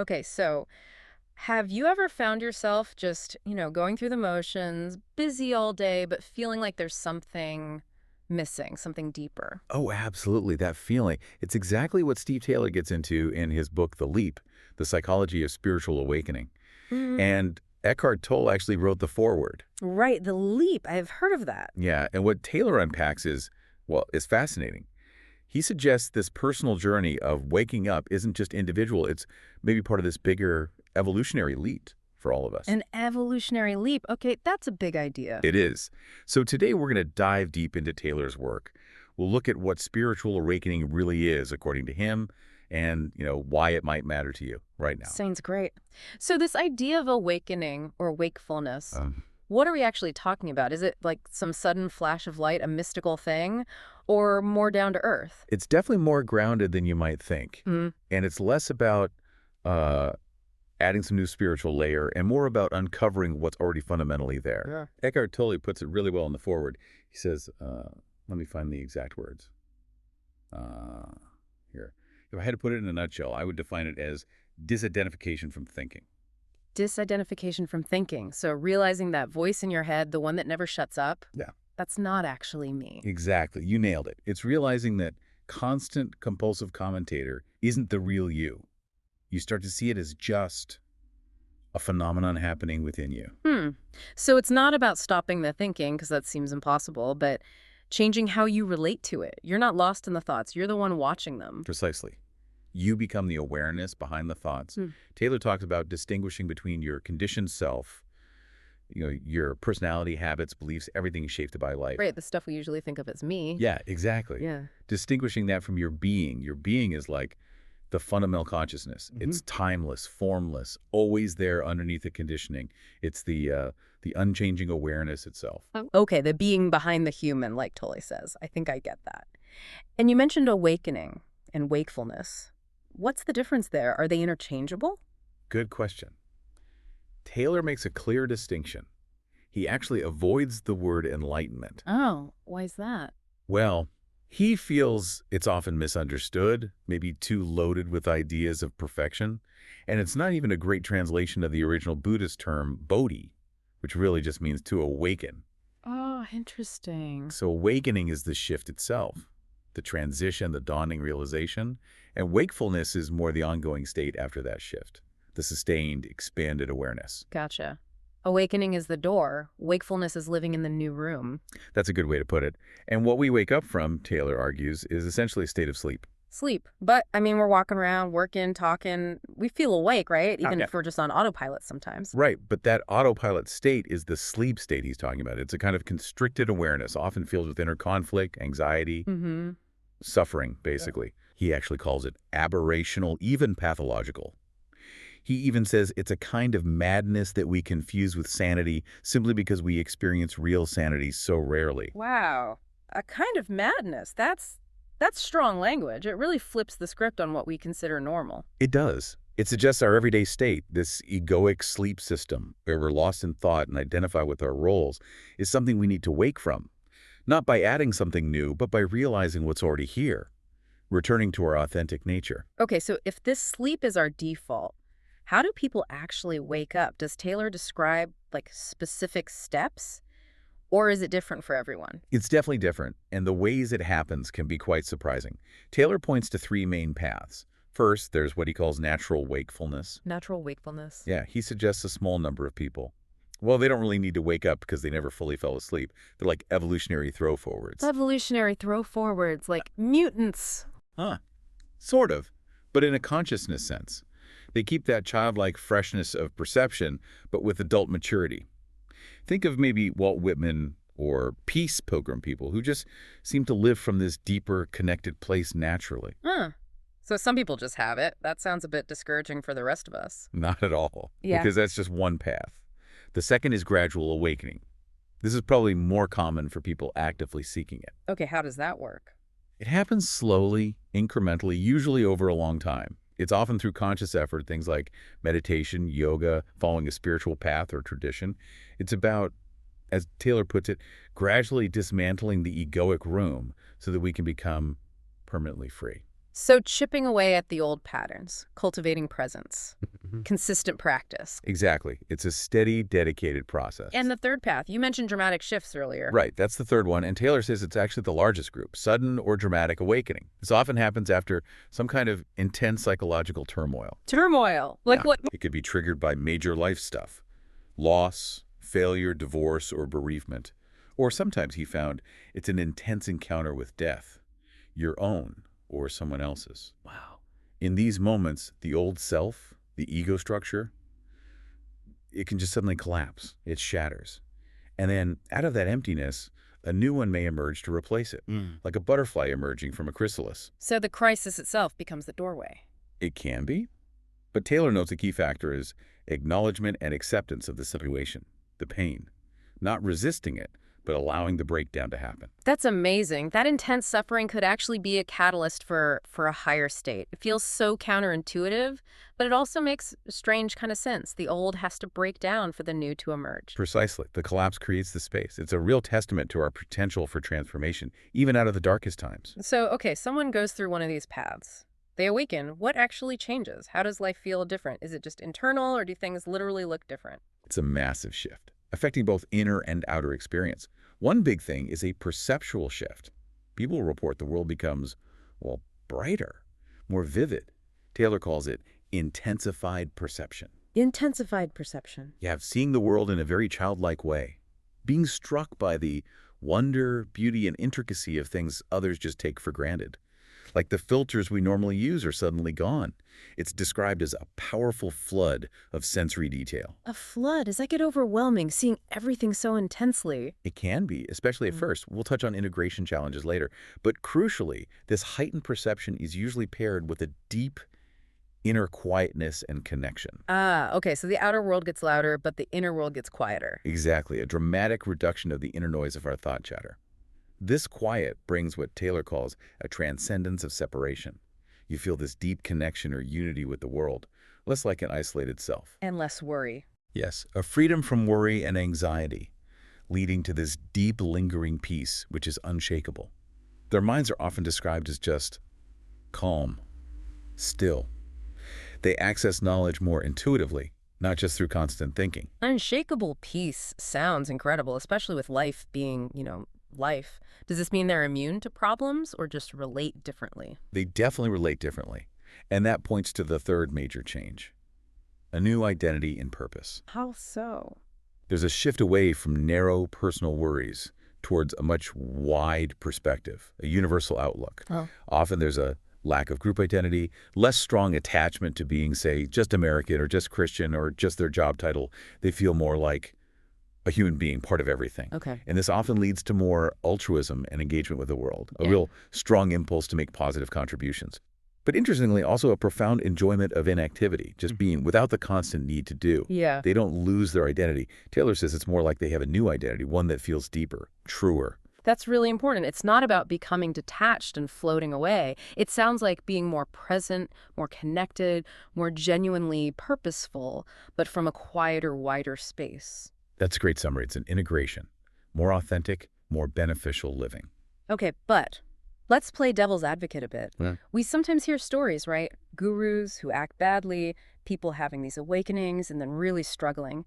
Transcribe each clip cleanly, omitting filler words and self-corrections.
Okay, so have you ever found yourself just, going through the motions, busy all day, but feeling like there's something missing, something deeper? Oh, absolutely. That feeling. It's exactly what Steve Taylor gets into in his book, The Leap, The Psychology of Spiritual Awakening. Mm, And Eckhart Tolle actually wrote the foreword. right, the leap. I've heard of that. Yeah, and what Taylor unpacks is, well, is fascinating. He suggests this personal journey of waking up isn't just individual, it's maybe part of this bigger evolutionary leap for all of us. An evolutionary leap. Okay, that's a big idea. It is. So today we're going to dive deep into Taylor's work. We'll look at what spiritual awakening really is, according to him, and, why it might matter to you right now. Sounds great. So this idea of awakening or wakefulness, Um, what are we actually talking about? Is it like some sudden flash of light, a mystical thing, or more down to earth? it's definitely more grounded than you might think. Mm, And it's less about uh, adding some new spiritual layer and more about uncovering what's already fundamentally there. yeah. Eckhart Tolle puts it really well in the foreword. He says, let me find the exact words. Uh, Here. If I had to put it in a nutshell, I would define it as disidentification from thinking. Disidentification from thinking. So realizing that voice in your head, the one that never shuts up, Yeah. that's not actually me. Exactly. You nailed it. It's realizing that constant compulsive commentator isn't the real you. You start to see it as just a phenomenon happening within you. Hmm. So it's not about stopping the thinking, because that seems impossible, but changing how you relate to it. You're not lost in the thoughts. You're the one watching them. Precisely. You become the awareness behind the thoughts. Hmm. Taylor talks about distinguishing between your conditioned self, your personality, habits, beliefs, everything is shaped by life. Right, the stuff we usually think of as me. Yeah, exactly. Yeah. Distinguishing that from your being. Your being is like the fundamental consciousness. It's timeless, formless, always there underneath the conditioning. It's the unchanging awareness itself. Okay, the being behind the human, like Tolle says. I think I get that. And you mentioned awakening and wakefulness. What's the difference there? Are they interchangeable? Good question. Taylor makes a clear distinction. He actually avoids the word enlightenment. Oh, why is that? Well, he feels it's often misunderstood, maybe too loaded with ideas of perfection, and it's not even a great translation of the original Buddhist term bodhi, which really just means to awaken. Oh, interesting. So awakening is the shift itself, the transition, the dawning realization, and wakefulness is more the ongoing state after that shift, the sustained, expanded awareness. Gotcha. Awakening is the door. Wakefulness is living in the new room. That's a good way to put it. And what we wake up from, Taylor argues, is essentially a state of sleep. Sleep. But, we're walking around, working, talking. We feel awake, right? Even Yeah. if we're just on autopilot sometimes. Right, but that autopilot state is the sleep state he's talking about. It's a kind of constricted awareness, often filled with inner conflict, anxiety, Mm-hmm. suffering, basically. He actually calls it aberrational, even pathological. He even says it's a kind of madness that we confuse with sanity simply because we experience real sanity so rarely. Wow. A kind of madness. That's strong language. It really flips the script on what we consider normal. It does. It suggests our everyday state, this egoic sleep system, where we're lost in thought and identify with our roles, is something we need to wake from. Not by adding something new, but by realizing what's already here, returning to our authentic nature. Okay, so if this sleep is our default, how do people actually wake up? Does Taylor describe, specific steps? Or is it different for everyone? It's definitely different, and the ways it happens can be quite surprising. Taylor points to three main paths. First, there's what he calls natural wakefulness. Natural wakefulness. Yeah, he suggests a small number of people. Well, they don't really need to wake up because they never fully fell asleep. They're like evolutionary throw forwards. Evolutionary throw forwards, like mutants. Huh. Sort of, but in a consciousness sense. They keep that childlike freshness of perception, but with adult maturity. Think of maybe Walt Whitman or peace pilgrim people who just seem to live from this deeper, connected place naturally. Huh. So some people just have it. That sounds a bit discouraging for the rest of us. Not at all, Yeah. because that's just one path. The second is gradual awakening. This is probably more common for people actively seeking it. Okay, how does that work? It happens slowly, incrementally, usually over a long time. It's often through conscious effort, things like meditation, yoga, following a spiritual path or tradition. It's about, as Taylor puts it, gradually dismantling the egoic room so that we can become permanently free. So chipping away at the old patterns, cultivating presence, Mhm. consistent practice. Exactly. It's a steady, dedicated process. And the third path, you mentioned dramatic shifts earlier. Right, that's the third one, and Taylor says it's actually the largest group, sudden or dramatic awakening. This often happens after some kind of intense psychological turmoil. Turmoil. Yeah, Like what? it could be triggered by major life stuff, loss, failure, divorce, or bereavement. Or sometimes he found it's an intense encounter with death, your own or someone else's. Wow. In these moments, the old self, the ego structure, it can just suddenly collapse. It shatters. And then out of that emptiness, a new one may emerge to replace it, like a butterfly emerging from a chrysalis. So the crisis itself becomes the doorway. It can be, but Taylor notes a key factor is acknowledgement and acceptance of the situation, the pain. Not resisting it, but allowing the breakdown to happen. That's amazing. That intense suffering could actually be a catalyst for a higher state. It feels so counterintuitive, but it also makes a strange kind of sense. The old has to break down for the new to emerge. Precisely. The collapse creates the space. It's a real testament to our potential for transformation, even out of the darkest times. So, okay, someone goes through one of these paths. They awaken. What actually changes? How does life feel different? Is it just internal, or do things literally look different? It's a massive shift, affecting both inner and outer experience. One big thing is a perceptual shift. People report the world becomes, well, brighter, more vivid. Taylor calls it intensified perception. Intensified perception. You have seeing the world in a very childlike way, being struck by the wonder, beauty, and intricacy of things others just take for granted. Like the filters we normally use are suddenly gone. It's described as a powerful flood of sensory detail. A flood. Does that get overwhelming, seeing everything so intensely? It can be, especially at first. We'll touch on integration challenges later. But crucially, this heightened perception is usually paired with a deep inner quietness and connection. Ah, okay, so the outer world gets louder, but the inner world gets quieter. Exactly, a dramatic reduction of the inner noise of our thought chatter. This quiet brings what Taylor calls a transcendence of separation. You feel this deep connection or unity with the world, less like an isolated self. And less worry. Yes, a freedom from worry and anxiety, leading to this deep, lingering peace, which is unshakable. Their minds are often described as just calm, still. They access knowledge more intuitively, not just through constant thinking. Unshakable peace sounds incredible, especially with life being, life. Does this mean they're immune to problems or just relate differently? They definitely relate differently, and that points to the third major change, a new identity and purpose. How so? There's a shift away from narrow personal worries towards a much wide perspective, a universal outlook. Oh. Often there's a lack of group identity, less strong attachment to being, say, just American or just Christian or just their job title. They feel more like a human being, part of everything. Okay. And this often leads to more altruism and engagement with the world, a Yeah. real strong impulse to make positive contributions. But interestingly, also a profound enjoyment of inactivity, just being without the constant need to do. Yeah. They don't lose their identity. Taylor says it's more like they have a new identity, one that feels deeper, truer. That's really important. It's not about becoming detached and floating away. It sounds like being more present, more connected, more genuinely purposeful, but from a quieter, wider space. That's a great summary. It's an integration, more authentic, more beneficial living. Okay, but let's play devil's advocate a bit. Yeah. We sometimes hear stories, right? Gurus who act badly, people having these awakenings and then really struggling.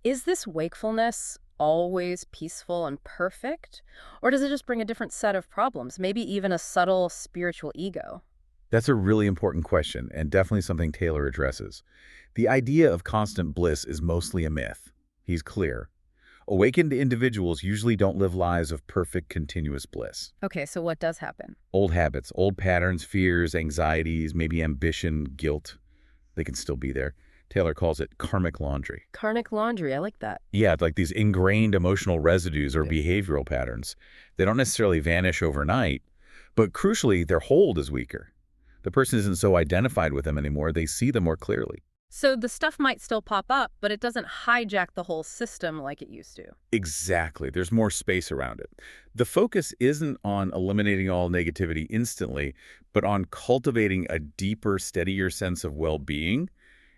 Is this wakefulness always peaceful and perfect? Or does it just bring a different set of problems, maybe even a subtle spiritual ego? That's a really important question, and definitely something Taylor addresses. The idea of constant bliss is mostly a myth. He's clear. Awakened individuals usually don't live lives of perfect, continuous bliss. Okay, so what does happen? Old habits, old patterns, fears, anxieties, maybe ambition, guilt, they can still be there. Taylor calls it karmic laundry. Karmic laundry, I like that. Yeah, like these ingrained emotional residues or Yeah. behavioral patterns. They don't necessarily vanish overnight, but crucially, their hold is weaker. The person isn't so identified with them anymore, they see them more clearly. So the stuff might still pop up, but it doesn't hijack the whole system like it used to. Exactly. There's more space around it. The focus isn't on eliminating all negativity instantly, but on cultivating a deeper, steadier sense of well-being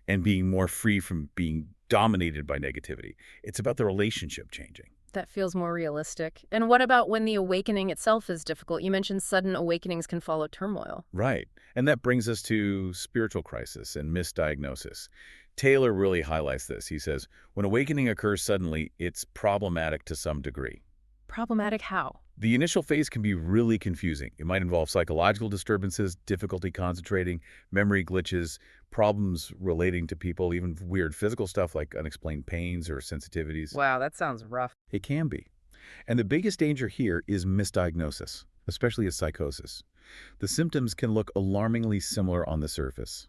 and being more free from being dominated by negativity. It's about the relationship changing. That feels more realistic. And what about when the awakening itself is difficult? You mentioned sudden awakenings can follow turmoil. Right. And that brings us to spiritual crisis and misdiagnosis. Taylor really highlights this. He says, when awakening occurs suddenly, it's problematic to some degree. Problematic how? The initial phase can be really confusing. It might involve psychological disturbances, difficulty concentrating, memory glitches, problems relating to people, even weird physical stuff like unexplained pains or sensitivities. Wow, that sounds rough. It can be. And the biggest danger here is misdiagnosis, especially as psychosis. The symptoms can look alarmingly similar on the surface.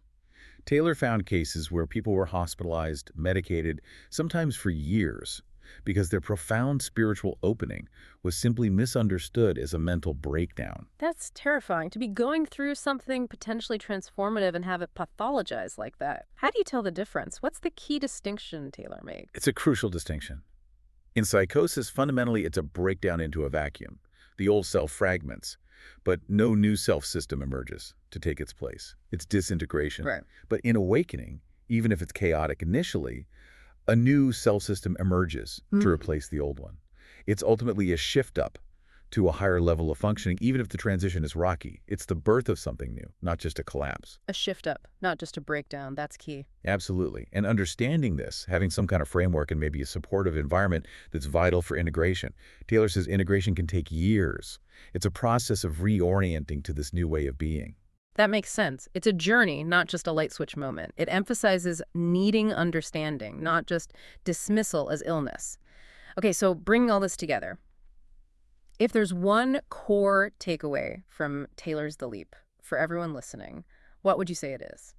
Taylor found cases where people were hospitalized, medicated, sometimes for years, because their profound spiritual opening was simply misunderstood as a mental breakdown. That's terrifying, to be going through something potentially transformative and have it pathologized like that. How do you tell the difference? What's the key distinction Taylor made? It's a crucial distinction. In psychosis, fundamentally, it's a breakdown into a vacuum. The old self fragments, but no new self system emerges to take its place. It's disintegration. Right. But in awakening, even if it's chaotic initially, a new self system emerges to replace the old one. It's ultimately a shift up to a higher level of functioning, even if the transition is rocky. It's the birth of something new, not just a collapse. A shift up, not just a breakdown. That's key. Absolutely. And understanding this, having some kind of framework and maybe a supportive environment that's vital for integration. Taylor says integration can take years. It's a process of reorienting to this new way of being. That makes sense. It's a journey, not just a light switch moment. It emphasizes needing understanding, not just dismissal as illness. Okay, so bringing all this together. If there's one core takeaway from Taylor's The Leap for everyone listening, what would you say it is?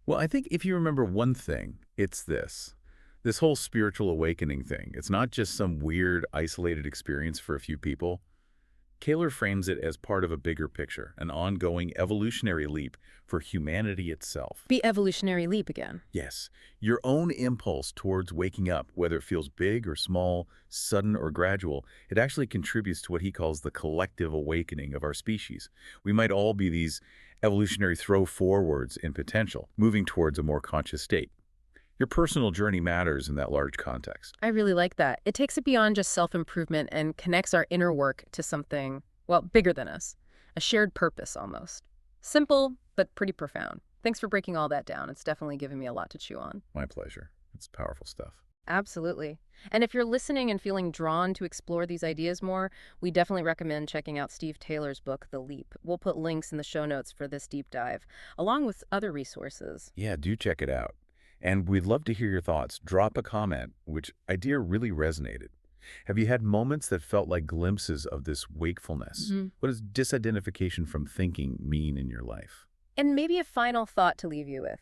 Well, I think if you remember one thing, it's this. This whole spiritual awakening thing, it's not just some weird, isolated experience for a few people. Taylor frames it as part of a bigger picture, an ongoing evolutionary leap for humanity itself. The evolutionary leap again. Yes, your own impulse towards waking up, whether it feels big or small, sudden or gradual, it actually contributes to what he calls the collective awakening of our species. We might all be these evolutionary throw-forwards in potential, moving towards a more conscious state. Your personal journey matters in that large context. I really like that. It takes it beyond just self-improvement and connects our inner work to something, well, bigger than us. A shared purpose, almost. Simple, but pretty profound. Thanks for breaking all that down. It's definitely given me a lot to chew on. My pleasure. It's powerful stuff. Absolutely. And if you're listening and feeling drawn to explore these ideas more, we definitely recommend checking out Steve Taylor's book, The Leap. We'll put links in the show notes for this deep dive, along with other resources. Yeah, do check it out. And we'd love to hear your thoughts. Drop a comment, which idea really resonated. Have you had moments that felt like glimpses of this wakefulness? What does disidentification from thinking mean in your life? And maybe a final thought to leave you with.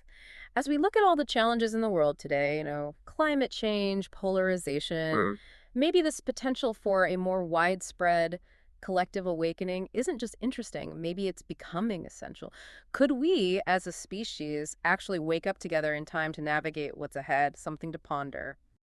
As we look at all the challenges in the world today, climate change, polarization, maybe this potential for a more widespread collective awakening isn't just interesting. Maybe it's becoming essential. Could we, as a species, actually wake up together in time to navigate what's ahead? Something to ponder.